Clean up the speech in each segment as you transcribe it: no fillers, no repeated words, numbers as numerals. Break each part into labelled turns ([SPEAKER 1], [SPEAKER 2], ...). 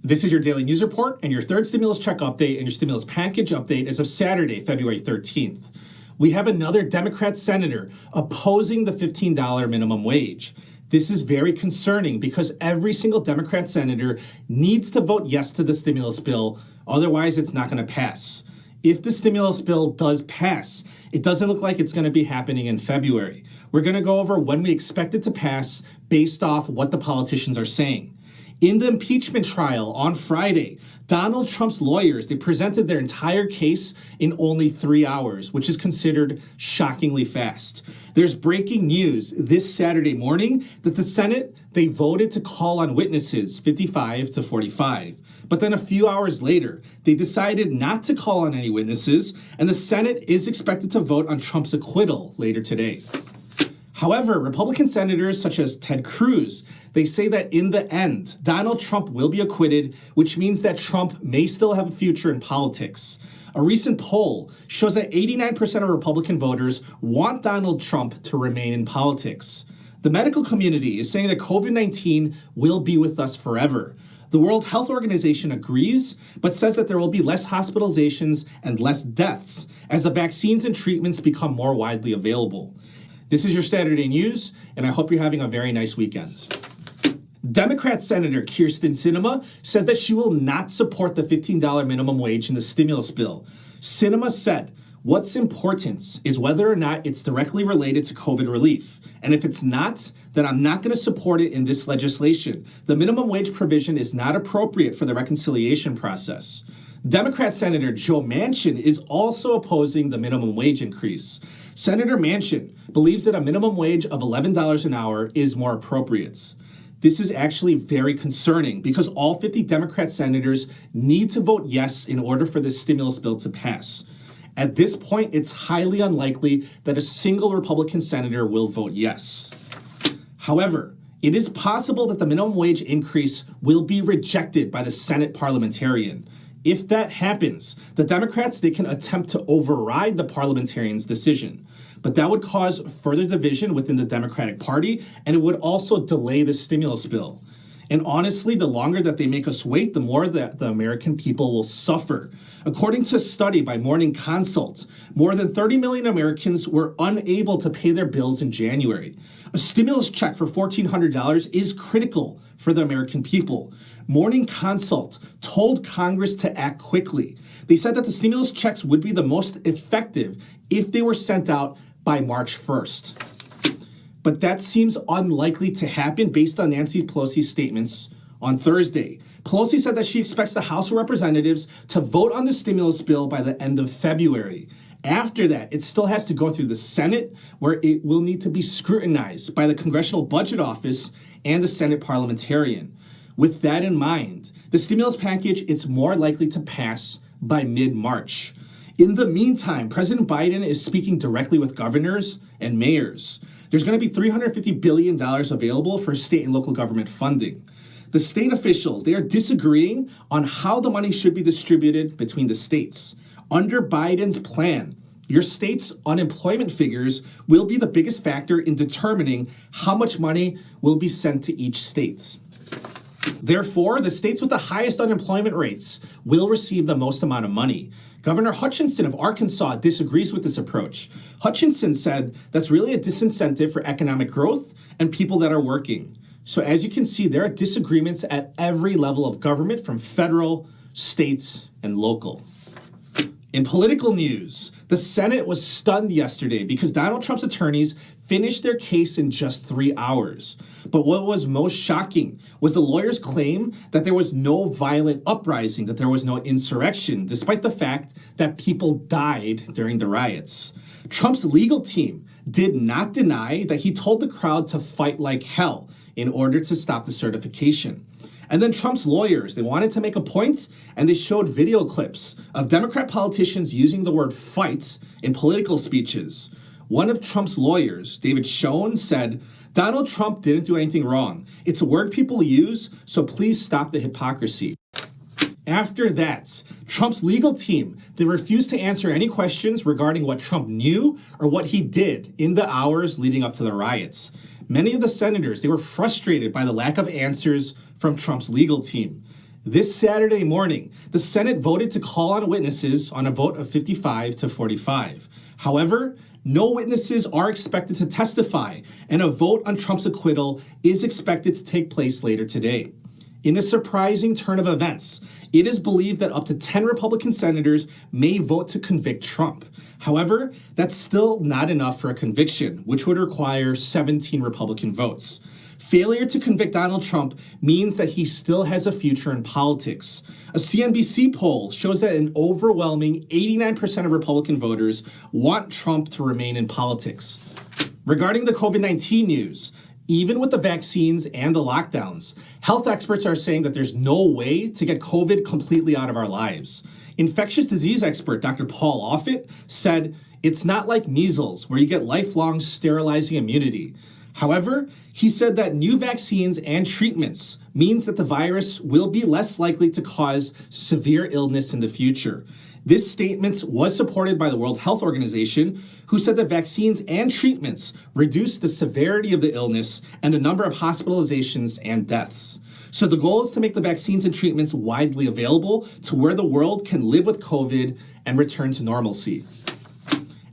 [SPEAKER 1] This is your daily news report and your third stimulus check update and your stimulus package update as of Saturday, February 13th. We have another Democrat senator opposing the $15 minimum wage. This is very concerning because every single Democrat senator needs to vote yes to the stimulus bill, otherwise it's not going to pass. If the stimulus bill does pass, it doesn't look like it's going to be happening in February. We're going to go over when we expect it to pass based off what the politicians are saying. In the impeachment trial on Friday, Donald Trump's lawyers, they presented their entire case in only 3 hours, which is considered shockingly fast. There's breaking news this Saturday morning that the Senate, they voted to call on witnesses 55 to 45. But then a few hours later, they decided not to call on any witnesses, and the Senate is expected to vote on Trump's acquittal later today. However, Republican senators such as Ted Cruz, they say that in the end, Donald Trump will be acquitted, which means that Trump may still have a future in politics. A recent poll shows that 89% of Republican voters want Donald Trump to remain in politics. The medical community is saying that COVID-19 will be with us forever. The World Health Organization agrees, but says that there will be less hospitalizations and less deaths as the vaccines and treatments become more widely available. This is your Saturday news, and I hope you're having a very nice weekend. Democrat Senator Kyrsten Sinema says that she will not support the $15 minimum wage in the stimulus bill. Sinema said, "What's important is whether or not it's directly related to COVID relief. And if it's not, then I'm not going to support it in this legislation. The minimum wage provision is not appropriate for the reconciliation process." Democrat Senator Joe Manchin is also opposing the minimum wage increase. Senator Manchin believes that a minimum wage of $11 an hour is more appropriate. This is actually very concerning because all 50 Democrat senators need to vote yes in order for this stimulus bill to pass. At this point, it's highly unlikely that a single Republican senator will vote yes. However, it is possible that the minimum wage increase will be rejected by the Senate parliamentarian. If that happens, the Democrats, they can attempt to override the parliamentarian's decision. But that would cause further division within the Democratic Party, and it would also delay the stimulus bill. And honestly, the longer that they make us wait, the more that the American people will suffer. According to a study by Morning Consult, more than 30 million Americans were unable to pay their bills in January. A stimulus check for $1,400 is critical for the American people. Morning Consult told Congress to act quickly. They said that the stimulus checks would be the most effective if they were sent out by March 1st. But that seems unlikely to happen based on Nancy Pelosi's statements on Thursday. Pelosi said that she expects the House of Representatives to vote on the stimulus bill by the end of February. After that, it still has to go through the Senate, where it will need to be scrutinized by the Congressional Budget Office and the Senate parliamentarian. With that in mind, the stimulus package, it's more likely to pass by mid-March. In the meantime, President Biden is speaking directly with governors and mayors. There's going to be $350 billion available for state and local government funding. The state officials, they are disagreeing on how the money should be distributed between the states. Under Biden's plan, your state's unemployment figures will be the biggest factor in determining how much money will be sent to each state. Therefore, the states with the highest unemployment rates will receive the most amount of money. Governor Hutchinson of Arkansas disagrees with this approach. Hutchinson said that's really a disincentive for economic growth and people that are working. So as you can see, there are disagreements at every level of government, from federal, state, and local. In political news, the Senate was stunned yesterday because Donald Trump's attorneys finished their case in just 3 hours. But what was most shocking was the lawyers' claim that there was no violent uprising, that there was no insurrection, despite the fact that people died during the riots. Trump's legal team did not deny that he told the crowd to fight like hell in order to stop the certification. And then Trump's lawyers, they wanted to make a point, and they showed video clips of Democrat politicians using the word fight in political speeches. One of Trump's lawyers, David Schoen, said, "Donald Trump didn't do anything wrong. It's a word people use, so please stop the hypocrisy." After that, Trump's legal team, they refused to answer any questions regarding what Trump knew or what he did in the hours leading up to the riots. Many of the senators, they were frustrated by the lack of answers from Trump's legal team. This Saturday morning, the Senate voted to call on witnesses on a vote of 55 to 45. However, no witnesses are expected to testify, and a vote on Trump's acquittal is expected to take place later today. In a surprising turn of events, it is believed that up to 10 Republican senators may vote to convict Trump. However, that's still not enough for a conviction, which would require 17 Republican votes. Failure to convict Donald Trump means that he still has a future in politics. A CNBC poll shows that an overwhelming 89% of Republican voters want Trump to remain in politics. Regarding the COVID-19 news, even with the vaccines and the lockdowns, health experts are saying that there's no way to get COVID completely out of our lives. Infectious disease expert Dr. Paul Offit said, "It's not like measles, where you get lifelong sterilizing immunity." However, he said that new vaccines and treatments means that the virus will be less likely to cause severe illness in the future. This statement was supported by the World Health Organization, who said that vaccines and treatments reduce the severity of the illness and the number of hospitalizations and deaths. So the goal is to make the vaccines and treatments widely available to where the world can live with COVID and return to normalcy.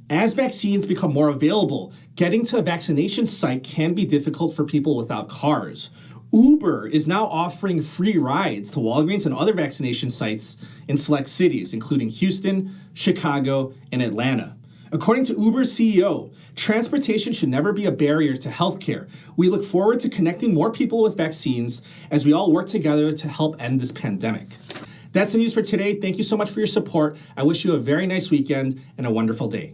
[SPEAKER 1] As vaccines become more available, getting to a vaccination site can be difficult for people without cars. Uber is now offering free rides to Walgreens and other vaccination sites in select cities, including Houston, Chicago, and Atlanta. According to Uber's CEO, transportation should never be a barrier to healthcare. We look forward to connecting more people with vaccines as we all work together to help end this pandemic. That's the news for today. Thank you so much for your support. I wish you a very nice weekend and a wonderful day.